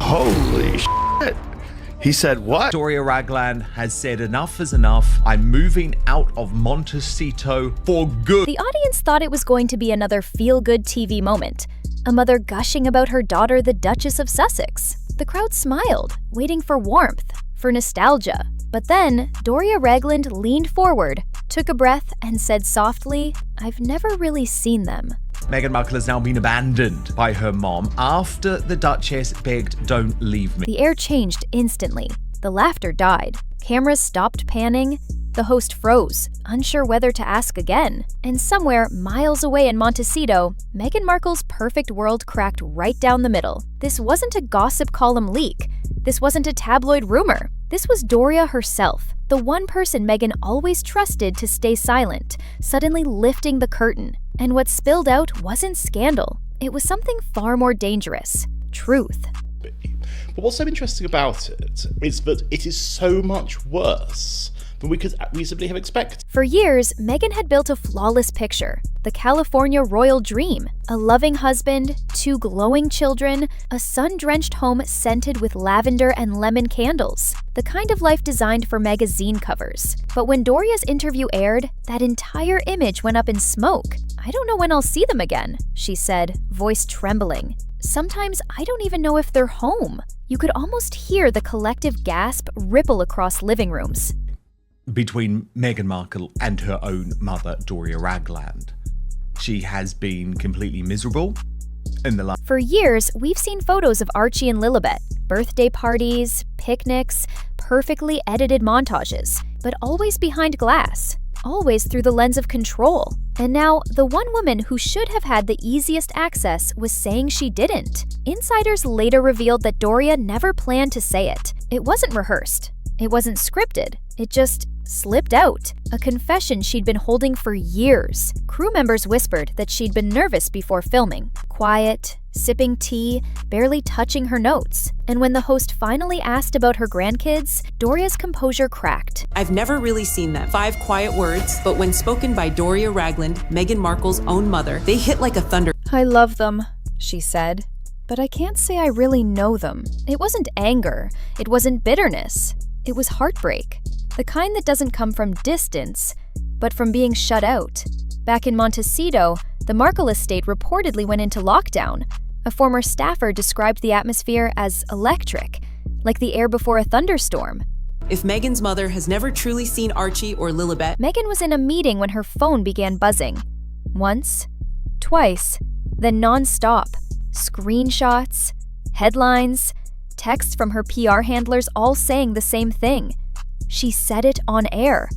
Holy shit. He said what? Doria Ragland has said enough is enough. I'm moving out of Montecito for good. The audience thought it was going to be another feel-good TV moment. A mother gushing about her daughter, the Duchess of Sussex. The crowd smiled, waiting for warmth, for nostalgia. But then, Doria Ragland leaned forward, took a breath, and said softly, "I've never really seen them." Meghan Markle has now been abandoned by her mom after the Duchess begged, "Don't leave me." The air changed instantly. The laughter died. Cameras stopped panning. The host froze, unsure whether to ask again. And somewhere, miles away in Montecito, Meghan Markle's perfect world cracked right down the middle. This wasn't a gossip column leak. This wasn't a tabloid rumor. This was Doria herself, the one person Meghan always trusted to stay silent, suddenly lifting the curtain. And what spilled out wasn't scandal. It was something far more dangerous. Truth. But what's so interesting about it is that it is so much worse than we could reasonably have expected. For years, Meghan had built a flawless picture. The California royal dream. A loving husband, 2 glowing children, a sun-drenched home scented with lavender and lemon candles. The kind of life designed for magazine covers. But when Doria's interview aired, that entire image went up in smoke. "I don't know when I'll see them again," she said, voice trembling. "Sometimes I don't even know if they're home." You could almost hear the collective gasp ripple across living rooms. Between Meghan Markle and her own mother, Doria Ragland, she has been completely miserable in the last. For years, we've seen photos of Archie and Lilibet, birthday parties, picnics, perfectly edited montages, but always behind glass, always through the lens of control. And now, the one woman who should have had the easiest access was saying she didn't. Insiders later revealed that Doria never planned to say it. It wasn't rehearsed. It wasn't scripted. It just slipped out. A confession she'd been holding for years. Crew members whispered that she'd been nervous before filming. Quiet, sipping tea, barely touching her notes. And when the host finally asked about her grandkids, Doria's composure cracked. "I've never really seen them. 5 quiet words, but when spoken by Doria Ragland, Meghan Markle's own mother, they hit like a thunder." "I love them," she said, "but I can't say I really know them." It wasn't anger. It wasn't bitterness. It was heartbreak. The kind that doesn't come from distance, but from being shut out. Back in Montecito, the Markle estate reportedly went into lockdown. A former staffer described the atmosphere as electric, like the air before a thunderstorm. If Meghan's mother has never truly seen Archie or Lilibet, Meghan was in a meeting when her phone began buzzing. Once, twice, then non-stop. Screenshots, headlines, texts from her PR handlers all saying the same thing. She said it on air.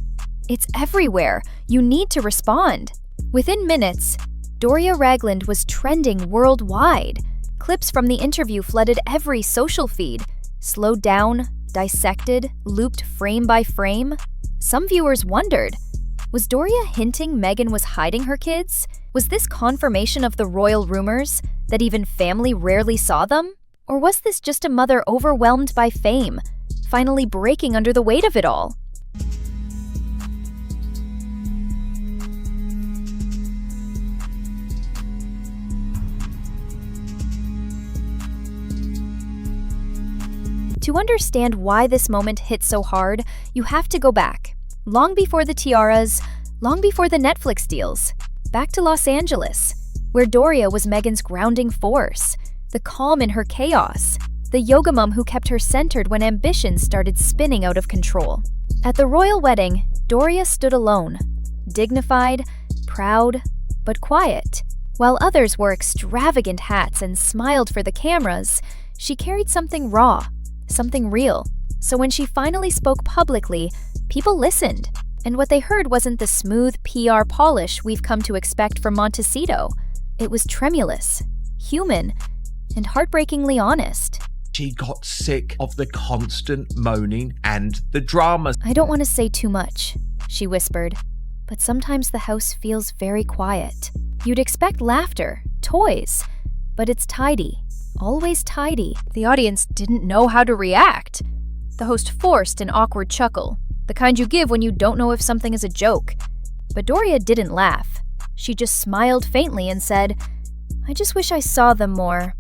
"It's everywhere. You need to respond." Within minutes, Doria Ragland was trending worldwide. Clips from the interview flooded every social feed, slowed down, dissected, looped frame by frame. Some viewers wondered, was Doria hinting Meghan was hiding her kids? Was this confirmation of the royal rumors, that even family rarely saw them? Or was this just a mother overwhelmed by fame, finally breaking under the weight of it all? To understand why this moment hit so hard, you have to go back. Long before the tiaras, long before the Netflix deals. Back to Los Angeles, where Doria was Meghan's grounding force, the calm in her chaos, the yoga mom who kept her centered when ambitions started spinning out of control. At the royal wedding, Doria stood alone, dignified, proud, but quiet. While others wore extravagant hats and smiled for the cameras, she carried something raw, something real. So when she finally spoke publicly, people listened. And what they heard wasn't the smooth PR polish we've come to expect from Montecito. It was tremulous, human, and heartbreakingly honest. She got sick of the constant moaning and the drama. "I don't want to say too much," she whispered, "but sometimes the house feels very quiet. You'd expect laughter, toys, but it's tidy, always tidy." The audience didn't know how to react. The host forced an awkward chuckle, the kind you give when you don't know if something is a joke. But Doria didn't laugh. She just smiled faintly and said, "I just wish I saw them more."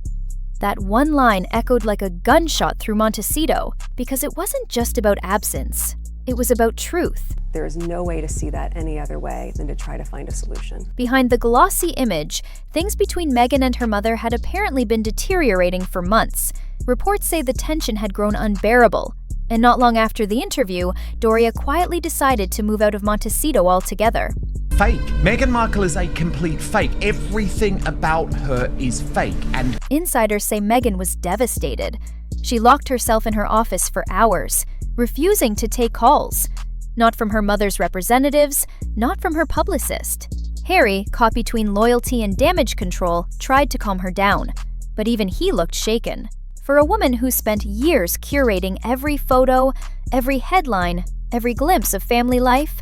That one line echoed like a gunshot through Montecito because it wasn't just about absence. It was about truth. There is no way to see that any other way than to try to find a solution. Behind the glossy image, things between Meghan and her mother had apparently been deteriorating for months. Reports say the tension had grown unbearable. And not long after the interview, Doria quietly decided to move out of Montecito altogether. Fake. Meghan Markle is a complete fake. Everything about her is fake. And Insiders say Meghan was devastated. She locked herself in her office for hours, refusing to take calls. Not from her mother's representatives, not from her publicist. Harry, caught between loyalty and damage control, tried to calm her down, but even he looked shaken. For a woman who spent years curating every photo, every headline, every glimpse of family life,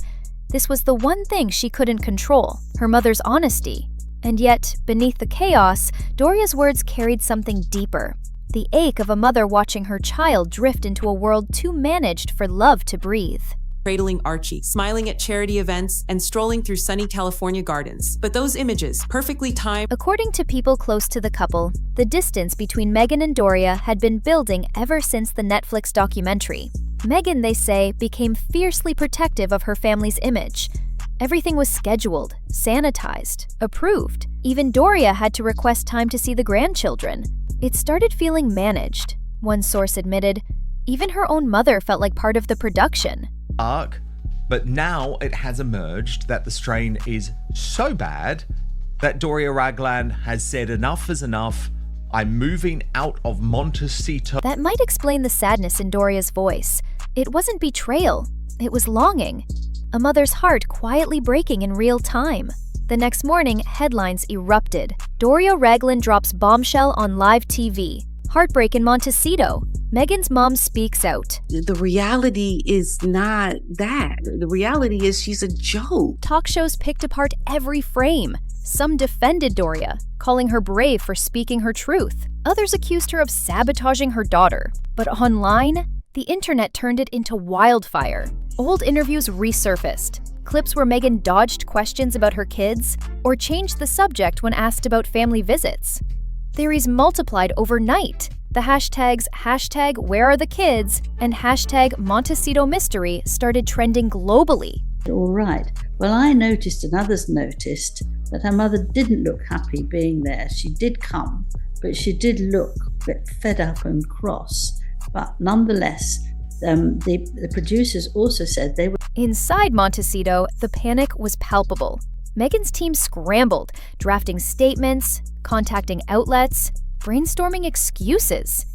this was the one thing she couldn't control, her mother's honesty. And yet, beneath the chaos, Doria's words carried something deeper. The ache of a mother watching her child drift into a world too managed for love to breathe. Cradling Archie, smiling at charity events, and strolling through sunny California gardens. But those images, perfectly timed. According to people close to the couple, the distance between Meghan and Doria had been building ever since the Netflix documentary. Meghan, they say, became fiercely protective of her family's image. Everything was scheduled, sanitized, approved. Even Doria had to request time to see the grandchildren. It started feeling managed. One source admitted, even her own mother felt like part of the production. But now it has emerged that the strain is so bad that Doria Ragland has said enough is enough. I'm moving out of Montecito. That might explain the sadness in Doria's voice. It wasn't betrayal, it was longing. A mother's heart quietly breaking in real time. The next morning, headlines erupted. Doria Ragland drops bombshell on live TV. Heartbreak in Montecito. Meghan's mom speaks out. The reality is not that. The reality is she's a joke. Talk shows picked apart every frame. Some defended Doria, calling her brave for speaking her truth. Others accused her of sabotaging her daughter. But online, the internet turned it into wildfire. Old interviews resurfaced. Clips where Meghan dodged questions about her kids or changed the subject when asked about family visits. Theories multiplied overnight. The hashtags #WhereAreTheKids and #Montecito started trending globally. All right. Well, I noticed and others noticed that her mother didn't look happy being there. She did come, but she did look a bit fed up and cross. But nonetheless, the producers also said they were. Inside Montecito, the panic was palpable. Meghan's team scrambled, drafting statements, contacting outlets, brainstorming excuses.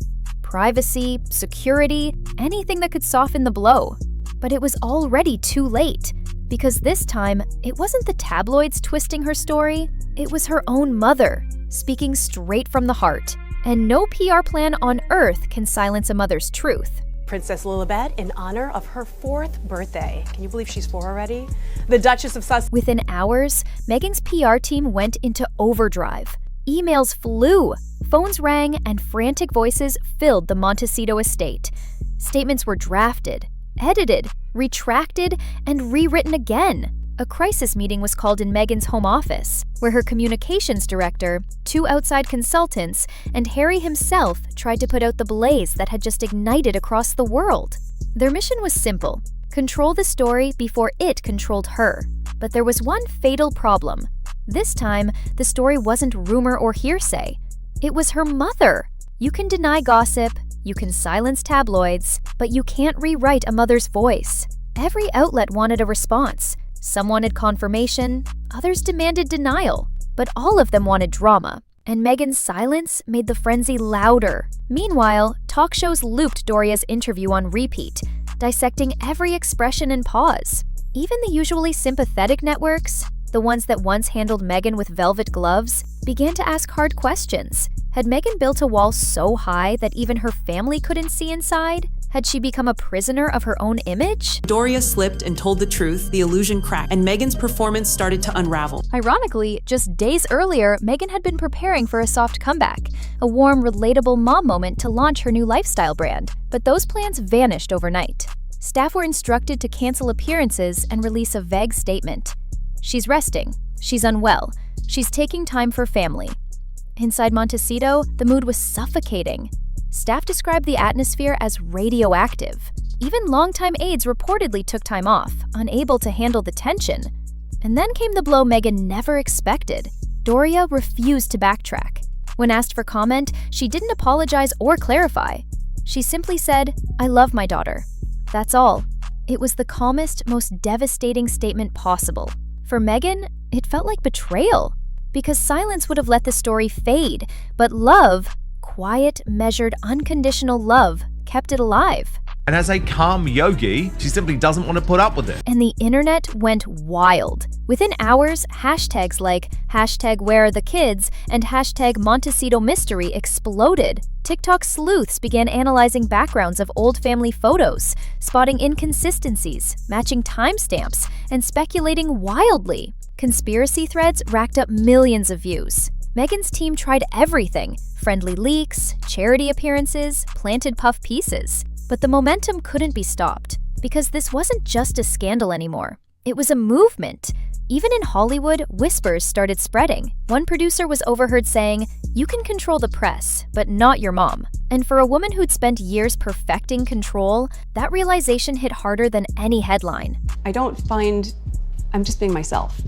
Privacy, security, anything that could soften the blow. But it was already too late, because this time, it wasn't the tabloids twisting her story, it was her own mother, speaking straight from the heart. And no PR plan on earth can silence a mother's truth. Princess Lilibet in honor of her 4th birthday. Can you believe she's 4 already? The Duchess of Sussex. Within hours, Meghan's PR team went into overdrive. Emails flew, phones rang, and frantic voices filled the Montecito estate. Statements were drafted, edited, retracted, and rewritten again. A crisis meeting was called in Meghan's home office, where her communications director, 2 outside consultants, and Harry himself tried to put out the blaze that had just ignited across the world. Their mission was simple: control the story before it controlled her. But there was one fatal problem. This time, the story wasn't rumor or hearsay. It was her mother. You can deny gossip, you can silence tabloids, but you can't rewrite a mother's voice. Every outlet wanted a response. Some wanted confirmation, others demanded denial, but all of them wanted drama. And Meghan's silence made the frenzy louder. Meanwhile, talk shows looped Doria's interview on repeat, dissecting every expression and pause. Even the usually sympathetic networks, the ones that once handled Meghan with velvet gloves, began to ask hard questions. Had Meghan built a wall so high that even her family couldn't see inside? Had she become a prisoner of her own image? Doria slipped and told the truth, the illusion cracked, and Meghan's performance started to unravel. Ironically, just days earlier, Meghan had been preparing for a soft comeback, a warm, relatable mom moment to launch her new lifestyle brand. But those plans vanished overnight. Staff were instructed to cancel appearances and release a vague statement. She's resting. She's unwell. She's taking time for family. Inside Montecito, the mood was suffocating. Staff described the atmosphere as radioactive. Even longtime aides reportedly took time off, unable to handle the tension. And then came the blow Meghan never expected. Doria refused to backtrack. When asked for comment, she didn't apologize or clarify. She simply said, "I love my daughter." That's all. It was the calmest, most devastating statement possible. For Meghan, it felt like betrayal, because silence would have let the story fade, but love, quiet, measured, unconditional love, kept it alive. And as a calm yogi, she simply doesn't want to put up with it. And the internet went wild. Within hours, hashtags like #WhereAreTheKids and #Montecito exploded. TikTok sleuths began analyzing backgrounds of old family photos, spotting inconsistencies, matching timestamps, and speculating wildly. Conspiracy threads racked up millions of views. Meghan's team tried everything: friendly leaks, charity appearances, planted puff pieces. But the momentum couldn't be stopped, because this wasn't just a scandal anymore. It was a movement. Even in Hollywood, whispers started spreading. One producer was overheard saying, "You can control the press, but not your mom." And for a woman who'd spent years perfecting control, that realization hit harder than any headline. I'm just being myself.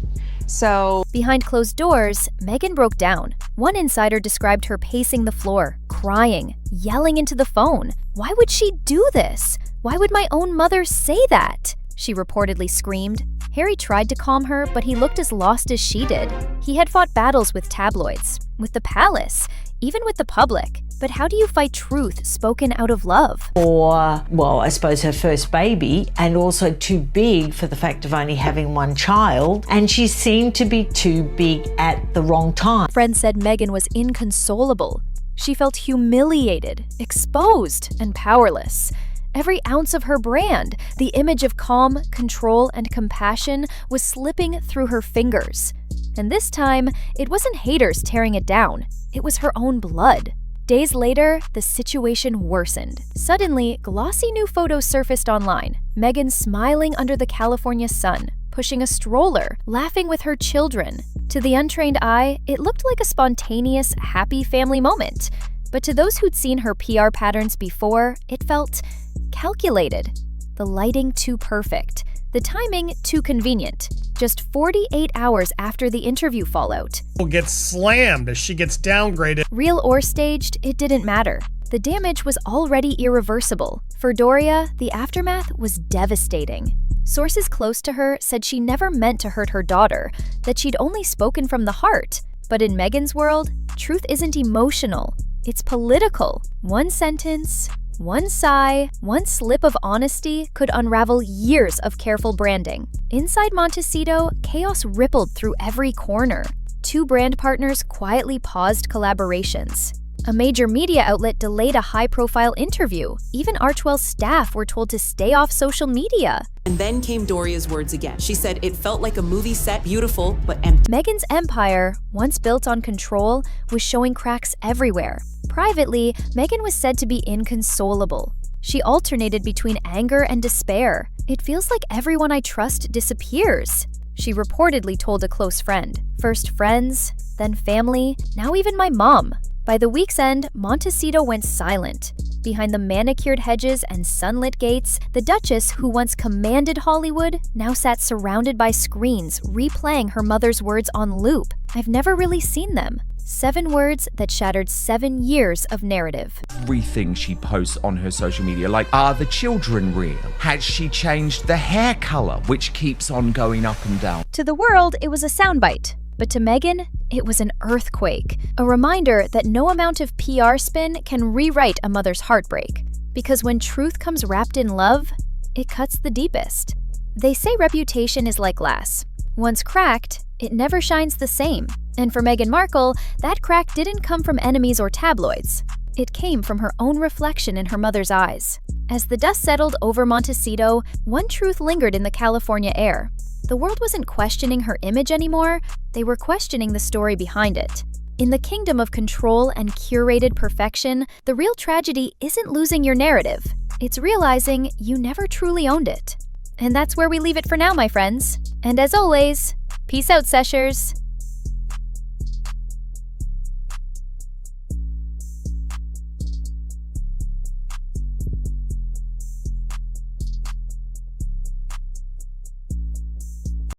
So Behind closed doors, Meghan broke down. One insider described her pacing the floor, crying, yelling into the phone. "Why would she do this? Why would my own mother say that?" she reportedly screamed. Harry tried to calm her, but he looked as lost as she did. He had fought battles with tabloids, with the palace, even with the public. But how do you fight truth spoken out of love? Or, well, I suppose her first baby, and also too big for the fact of only having one child, and she seemed to be too big at the wrong time. Friends said Meghan was inconsolable. She felt humiliated, exposed, and powerless. Every ounce of her brand, the image of calm, control, and compassion, was slipping through her fingers. And this time, it wasn't haters tearing it down. It was her own blood. Days later, the situation worsened. Suddenly, glossy new photos surfaced online. Meghan smiling under the California sun, pushing a stroller, laughing with her children. To the untrained eye, it looked like a spontaneous, happy family moment. But to those who'd seen her PR patterns before, it felt calculated. The lighting too perfect. The timing too convenient. Just 48 hours after the interview fallout. Gets slammed as she gets downgraded. Real or staged, it didn't matter. The damage was already irreversible. For Doria, the aftermath was devastating. Sources close to her said she never meant to hurt her daughter, that she'd only spoken from the heart. But in Meghan's world, truth isn't emotional, it's political. One sentence, one sigh, one slip of honesty could unravel years of careful branding. Inside Montecito, chaos rippled through every corner. Two brand partners quietly paused collaborations. A major media outlet delayed a high-profile interview. Even Archwell's staff were told to stay off social media. And then came Doria's words again. She said it felt like a movie set, beautiful but empty. Meghan's empire, once built on control, was showing cracks everywhere. Privately, Meghan was said to be inconsolable. She alternated between anger and despair. "It feels like everyone I trust disappears," she reportedly told a close friend. First friends, then family, now even my mom. By the week's end, Montecito went silent. Behind the manicured hedges and sunlit gates, the Duchess, who once commanded Hollywood, now sat surrounded by screens, replaying her mother's words on loop. I've never really seen them. 7 words that shattered 7 years of narrative. Everything she posts on her social media, like, are the children real? Has she changed the hair color, which keeps on going up and down? To the world, it was a soundbite. But to Meghan, it was an earthquake. A reminder that no amount of PR spin can rewrite a mother's heartbreak. Because when truth comes wrapped in love, it cuts the deepest. They say reputation is like glass. Once cracked, it never shines the same. And for Meghan Markle, that crack didn't come from enemies or tabloids. It came from her own reflection in her mother's eyes. As the dust settled over Montecito, one truth lingered in the California air. The world wasn't questioning her image anymore, they were questioning the story behind it. In the kingdom of control and curated perfection, the real tragedy isn't losing your narrative. It's realizing you never truly owned it. And that's where we leave it for now, my friends. And as always, peace out, Seshers.